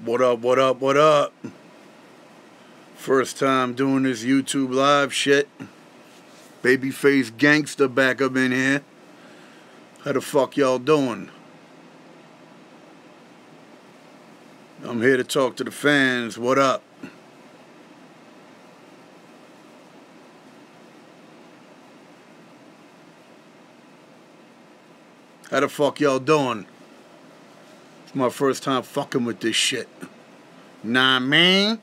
What up, what up, what up? First time doing this YouTube live shit. Babyface gangster back up in here. How the fuck y'all doing? I'm here to talk to the fans. What up? How the fuck y'all doing? It's my first time fucking with this shit. Nah, man.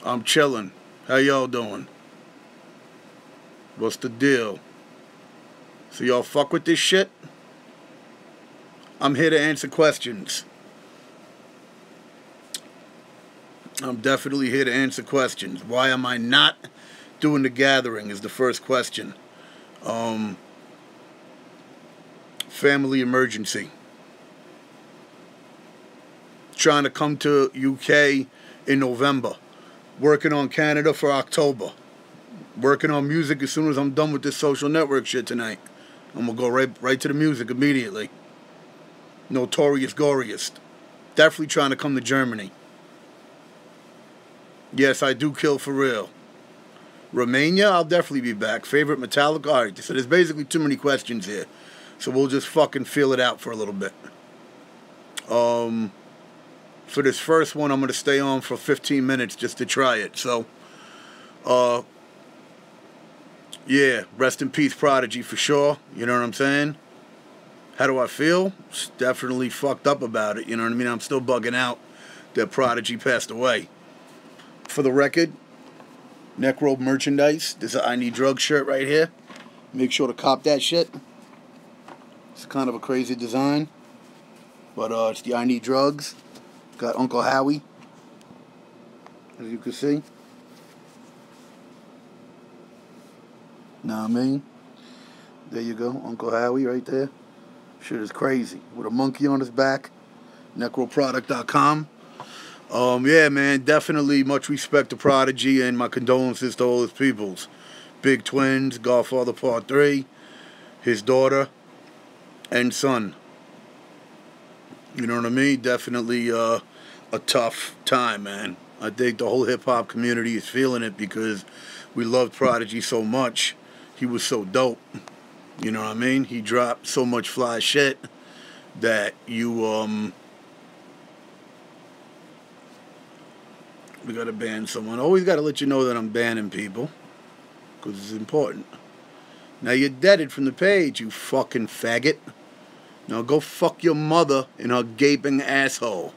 I'm chilling. How y'all doing? What's the deal? So y'all fuck with this shit? I'm here to answer questions. I'm definitely here to answer questions. Why am I not doing the gathering is the first question. Family emergency. Trying to come to UK in November. Working on Canada for October. Working on music as soon as I'm done with this social network shit tonight. I'm gonna go right to the music immediately. Notorious Goriest. Definitely trying to come to Germany. Yes, I do kill for real. Romania, I'll definitely be back. Favorite Metallica? Alright, so there's basically too many questions here. So we'll just fucking feel it out for a little bit. For this first one, I'm going to stay on for 15 minutes just to try it. So, yeah, rest in peace, Prodigy, for sure. You know what I'm saying? How do I feel? Definitely fucked up about it. You know what I mean? I'm still bugging out that Prodigy passed away. For the record, NECRO merchandise. This is an I Need Drugs shirt right here. Make sure to cop that shit. It's kind of a crazy design. But it's the I Need Drugs. Got Uncle Howie, as you can see. Know what I mean? There you go, Uncle Howie right there. Shit is crazy. With a monkey on his back. NECROproduct.com. Yeah, man, definitely much respect to Prodigy and my condolences to all his peoples. Big twins, Godfather Part 3, his daughter, and son. You know what I mean? Definitely a tough time, man. I think the whole hip-hop community is feeling it because we loved Prodigy so much. He was so dope. You know what I mean? He dropped so much fly shit that you, we gotta ban someone. Always gotta let you know that I'm banning people because it's important. Now you're deaded from the page, you fucking faggot. Now go fuck your mother in her gaping asshole.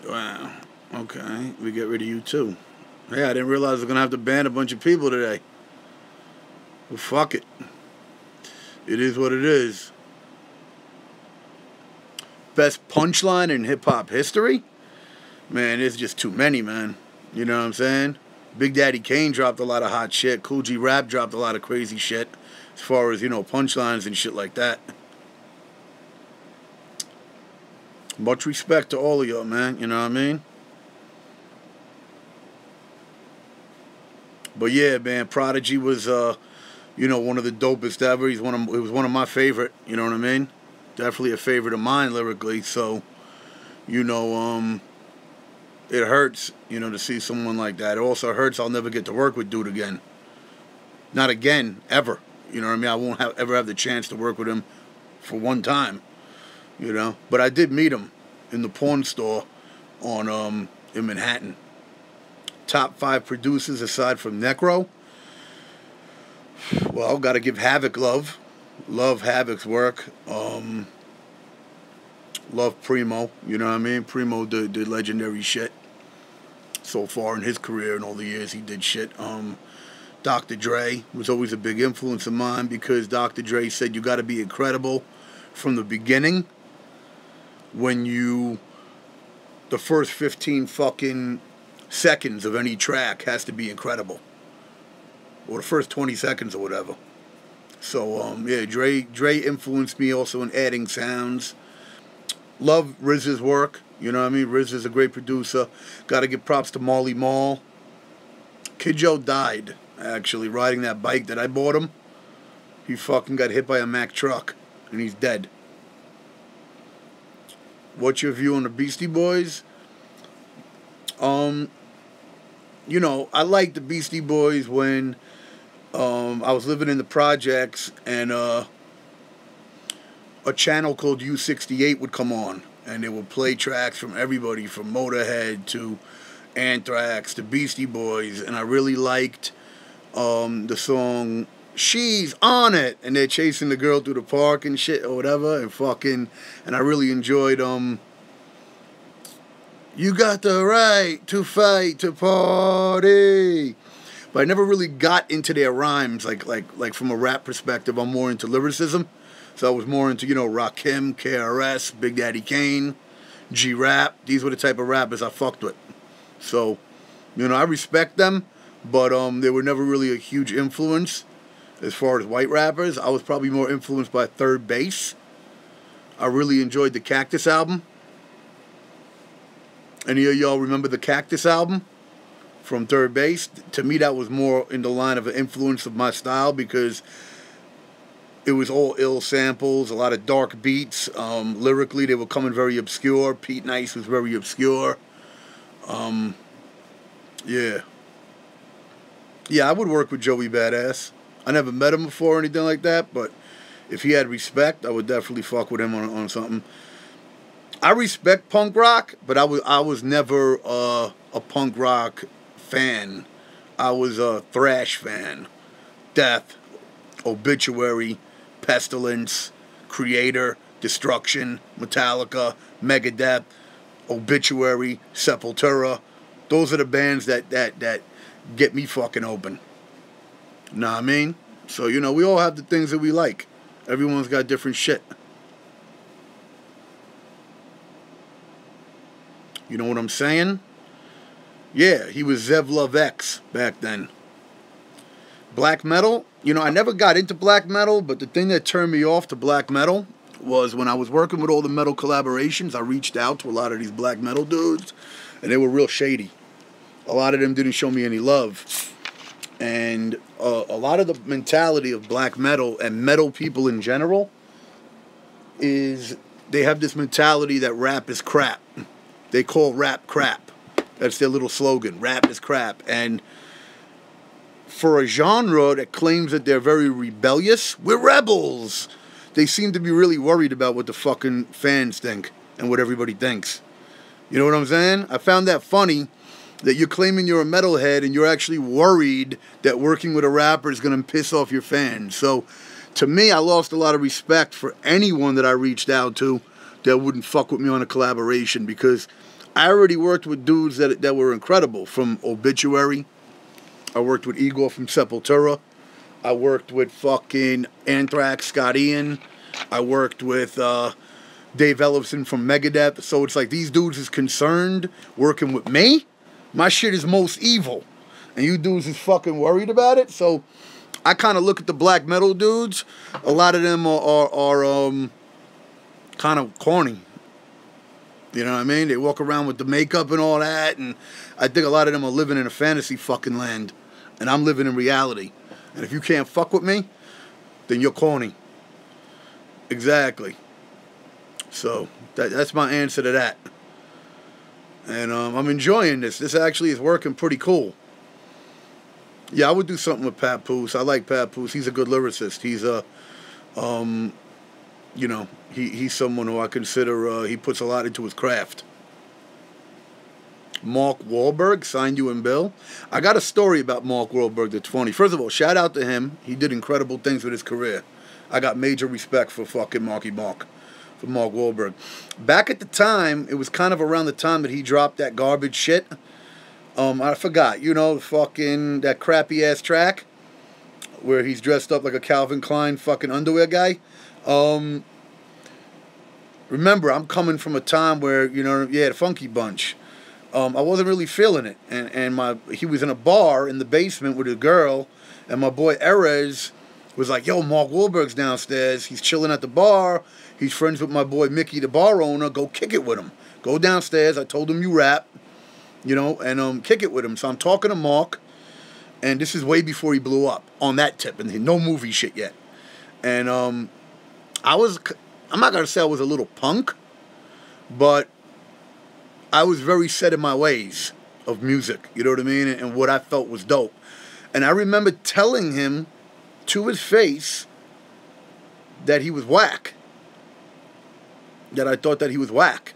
Wow. Okay. We get rid of you too. Hey, I didn't realize I was going to have to ban a bunch of people today. Well, fuck it. It is what it is. Best punchline in hip-hop history? Man, there's just too many, man. You know what I'm saying? Big Daddy Kane dropped a lot of hot shit. Cool G Rap dropped a lot of crazy shit. As far as, you know, punchlines and shit like that. Much respect to all of y'all, man. You know what I mean? But yeah, man, Prodigy was, you know, one of the dopest ever. He was one of my favorite. You know what I mean? Definitely a favorite of mine lyrically. So, you know, it hurts, you know, to see someone like that. It also hurts I'll never get to work with dude again. Not again, ever. You know what I mean? I won't ever have the chance to work with him for one time, you know. But I did meet him in the porn store on in Manhattan. Top 5 producers aside from NECRO. Well, got to give Havoc love. Love Havoc's work. Love Primo, you know what I mean? Primo did legendary shit so far in his career and all the years he did shit. Dr. Dre was always a big influence of mine because Dr. Dre said you got to be incredible from the beginning when the first 15 fucking seconds of any track has to be incredible. Or the first 20 seconds or whatever. So, yeah, Dre influenced me also in adding sounds. Love RZA's work, you know what I mean? RZA's a great producer. Got to give props to Marley Marl. Kid Joe died, actually, riding that bike that I bought him. He fucking got hit by a Mack truck, and he's dead. What's your view on the Beastie Boys? You know, I liked the Beastie Boys when I was living in the projects, and a channel called U68 would come on, and they would play tracks from everybody, from Motorhead to Anthrax to Beastie Boys, and I really liked the song She's On It, and they're chasing the girl through the park and shit or whatever, and I really enjoyed You Got the Right to Fight to Party. But I never really got into their rhymes, like from a rap perspective. I'm more into lyricism. So I was more into, you know, Rakim, KRS, Big Daddy Kane, G-Rap. These were the type of rappers I fucked with. So, you know, I respect them, but they were never really a huge influence as far as white rappers. I was probably more influenced by Third Base. I really enjoyed the Cactus album. Any of y'all remember the Cactus album from Third Base? To me, that was more in the line of an influence of my style, because it was all ill samples, a lot of dark beats. Lyrically, they were coming very obscure. Pete Nice was very obscure. Yeah. Yeah, I would work with Joey Badass. I never met him before or anything like that, but if he had respect, I would definitely fuck with him on something. I respect punk rock, but I was never a punk rock fan. I was a thrash fan. Death, Obituary, Pestilence, Creator, Destruction, Metallica, Megadeth, Obituary, Sepultura. Those are the bands that get me fucking open. Know what I mean? So, you know, we all have the things that we like. Everyone's got different shit. You know what I'm saying? Yeah, he was Zev Love X back then. Black metal, you know, I never got into black metal, but the thing that turned me off to black metal was when I was working with all the metal collaborations, I reached out to a lot of these black metal dudes, and they were real shady. A lot of them didn't show me any love. And a lot of the mentality of black metal and metal people in general is they have this mentality that rap is crap. They call rap crap. That's their little slogan. Rap is crap. And for a genre that claims that they're very rebellious, we're rebels. They seem to be really worried about what the fucking fans think and what everybody thinks. You know what I'm saying? I found that funny, that you're claiming you're a metalhead and you're actually worried that working with a rapper is going to piss off your fans. So, to me, I lost a lot of respect for anyone that I reached out to that wouldn't fuck with me on a collaboration, because I already worked with dudes that were incredible, from Obituary. I worked with Igor from Sepultura. I worked with fucking Anthrax, Scott Ian. I worked with Dave Ellefson from Megadeth. So it's like, these dudes is concerned working with me. My shit is most evil. And you dudes is fucking worried about it. So I kind of look at the black metal dudes. A lot of them are kind of corny. You know what I mean? They walk around with the makeup and all that. And I think a lot of them are living in a fantasy fucking land. And I'm living in reality. And if you can't fuck with me, then you're corny. Exactly. So that's my answer to that. And I'm enjoying this. This actually is working pretty cool. Yeah, I would do something with Papoose. I like Papoose. He's a good lyricist. He's a, you know, he's someone who I consider, he puts a lot into his craft. Mark Wahlberg, Signed You and Bill. I got a story about Mark Wahlberg that's funny. First of all, shout out to him. He did incredible things with his career. I got major respect for fucking Marky Mark. For Mark Wahlberg. Back at the time, it was kind of around the time that he dropped that garbage shit. I forgot, you know, fucking that crappy ass track where he's dressed up like a Calvin Klein fucking underwear guy. Remember, I'm coming from a time where, you know, yeah, the Funky Bunch. I wasn't really feeling it, and he was in a bar in the basement with a girl, and my boy Erez was like, yo, Mark Wahlberg's downstairs. He's chilling at the bar. He's friends with my boy Mickey, the bar owner. Go kick it with him. Go downstairs. I told him you rap, you know, and kick it with him. So I'm talking to Mark, and this is way before he blew up on that tip, and no movie shit yet. And I'm not going to say I was a little punk, but I was very set in my ways of music, you know what I mean, and what I felt was dope. And I remember telling him to his face that he was whack, that I thought that he was whack.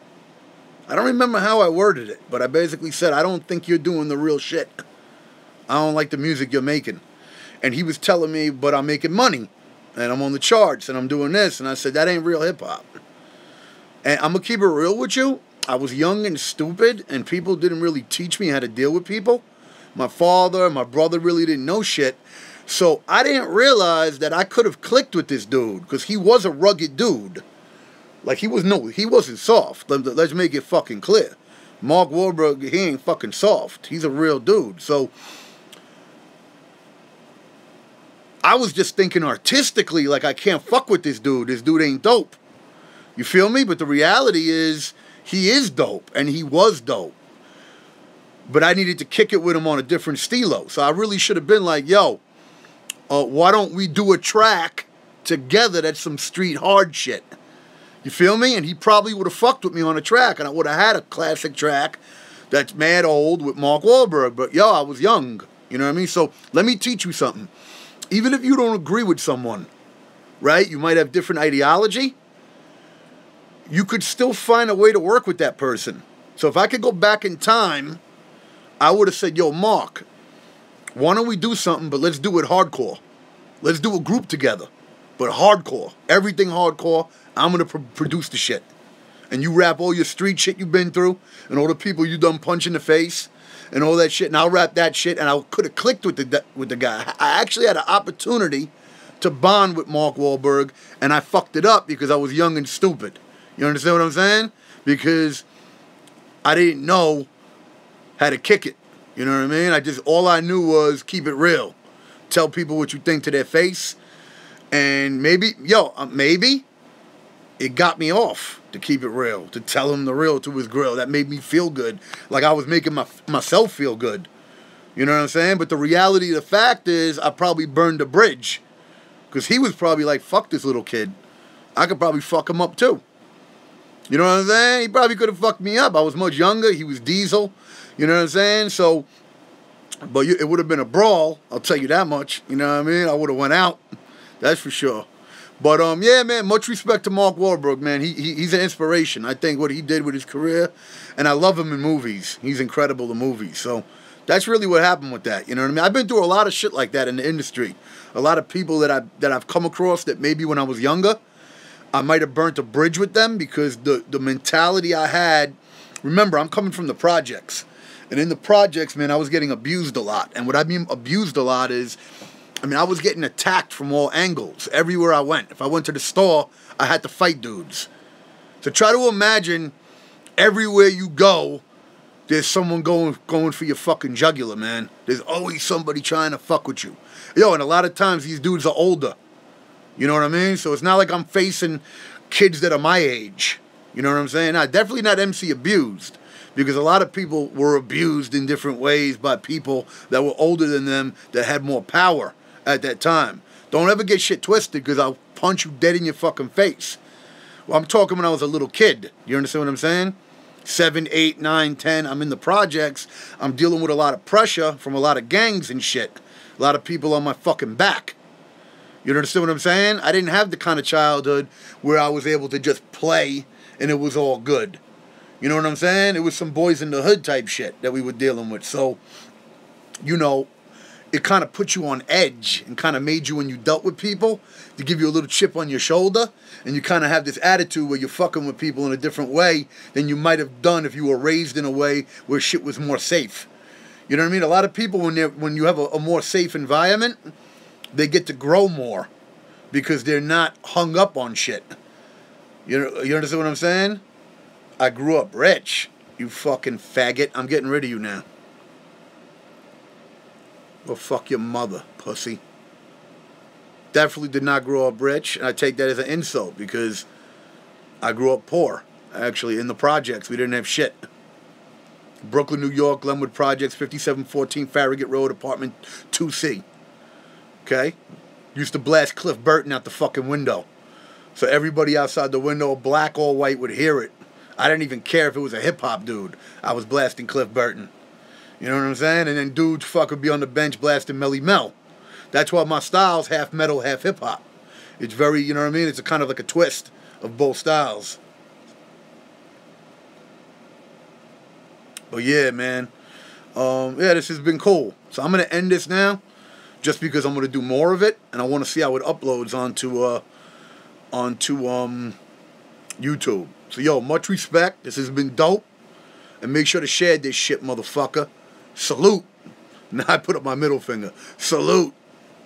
I don't remember how I worded it, but I basically said, I don't think you're doing the real shit. I don't like the music you're making. And he was telling me, but I'm making money, and I'm on the charts, and I'm doing this. And I said, that ain't real hip-hop. And I'm going to keep it real with you. I was young and stupid, and people didn't really teach me how to deal with people. My father and my brother really didn't know shit. So I didn't realize that I could have clicked with this dude, because he was a rugged dude. Like, he wasn't soft. Let's make it fucking clear. Mark Wahlberg, he ain't fucking soft. He's a real dude. So I was just thinking artistically, like, I can't fuck with this dude. This dude ain't dope. You feel me? But the reality is, he is dope, and he was dope. But I needed to kick it with him on a different stilo. So I really should have been like, yo, why don't we do a track together that's some street hard shit? You feel me? And he probably would have fucked with me on a track, and I would have had a classic track that's mad old with Mark Wahlberg. But, yo, I was young. You know what I mean? So let me teach you something. Even if you don't agree with someone, right? You might have different ideology. You could still find a way to work with that person. So if I could go back in time, I would have said, yo, Mark, why don't we do something, but let's do it hardcore. Let's do a group together, but hardcore. Everything hardcore. I'm going to produce the shit. And you rap all your street shit you've been through, and all the people you done punch in the face, and all that shit, and I'll rap that shit, and I could have clicked with the guy. I actually had an opportunity to bond with Mark Wahlberg, and I fucked it up because I was young and stupid. You understand what I'm saying? Because I didn't know how to kick it. You know what I mean? All I knew was keep it real. Tell people what you think to their face. And maybe it got me off to keep it real, to tell him the real to his grill. That made me feel good. Like I was making myself feel good. You know what I'm saying? But the reality of the fact is I probably burned a bridge. Because he was probably like, fuck this little kid. I could probably fuck him up too. You know what I'm saying? He probably could have fucked me up. I was much younger. He was Diesel. You know what I'm saying? So, but it would have been a brawl. I'll tell you that much. You know what I mean? I would have went out. That's for sure. But, yeah, man, much respect to Mark Wahlberg, man. He's an inspiration. I think what he did with his career, and I love him in movies. He's incredible in movies. So that's really what happened with that. You know what I mean? I've been through a lot of shit like that in the industry. A lot of people that I've come across that maybe when I was younger, I might have burnt a bridge with them because the mentality I had, remember, I'm coming from the projects. And in the projects, man, I was getting abused a lot. And what I mean abused a lot is, I was getting attacked from all angles, everywhere I went. If I went to the store, I had to fight dudes. So try to imagine everywhere you go, there's someone going for your fucking jugular, man. There's always somebody trying to fuck with you. Yo, and a lot of times these dudes are older. You know what I mean? So it's not like I'm facing kids that are my age. You know what I'm saying? Now, definitely not MC abused. Because a lot of people were abused in different ways by people that were older than them that had more power at that time. Don't ever get shit twisted because I'll punch you dead in your fucking face. Well, I'm talking when I was a little kid. You understand what I'm saying? 7, 8, 9, 10. I'm in the projects. I'm dealing with a lot of pressure from a lot of gangs and shit. A lot of people on my fucking back. You understand what I'm saying? I didn't have the kind of childhood where I was able to just play and it was all good. You know what I'm saying? It was some boys in the hood type shit that we were dealing with. So, you know, it kind of put you on edge and kind of made you, when you dealt with people, to give you a little chip on your shoulder. And you kind of have this attitude where you're fucking with people in a different way than you might have done if you were raised in a way where shit was more safe. You know what I mean? A lot of people, when you have a more safe environment, they get to grow more because they're not hung up on shit. You understand what I'm saying? I grew up rich, you fucking faggot. I'm getting rid of you now. Well, fuck your mother, pussy. Definitely did not grow up rich, and I take that as an insult because I grew up poor, actually, in the projects. We didn't have shit. Brooklyn, New York, Glenwood Projects, 5714 Farragut Road, apartment 2C. Okay? Used to blast Cliff Burton out the fucking window. So everybody outside the window, black or white, would hear it. I didn't even care if it was a hip-hop dude. I was blasting Cliff Burton. You know what I'm saying? And then dudes would be on the bench blasting Melly Mel. That's why my style's half metal, half hip-hop. It's very, you know what I mean? It's a kind of like a twist of both styles. But yeah, man. Yeah, this has been cool. So I'm going to end this now just because I'm going to do more of it. And I want to see how it uploads onto YouTube. So, yo, much respect. This has been dope. And make sure to share this shit, motherfucker. Salute. Now I put up my middle finger. Salute.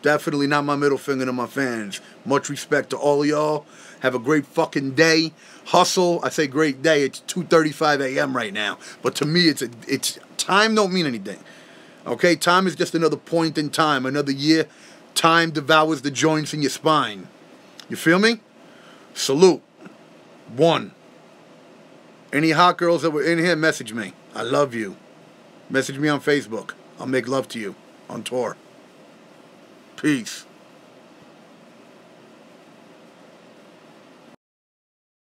Definitely not my middle finger to my fans. Much respect to all of y'all. Have a great fucking day. Hustle. I say great day. It's 2:35 a.m. right now. But to me, it's time don't mean anything. Okay? Time is just another point in time. Another year. Time devours the joints in your spine. You feel me? Salute. 1. Any hot girls that were in here, message me. I love you. Message me on Facebook. I'll make love to you on tour. Peace.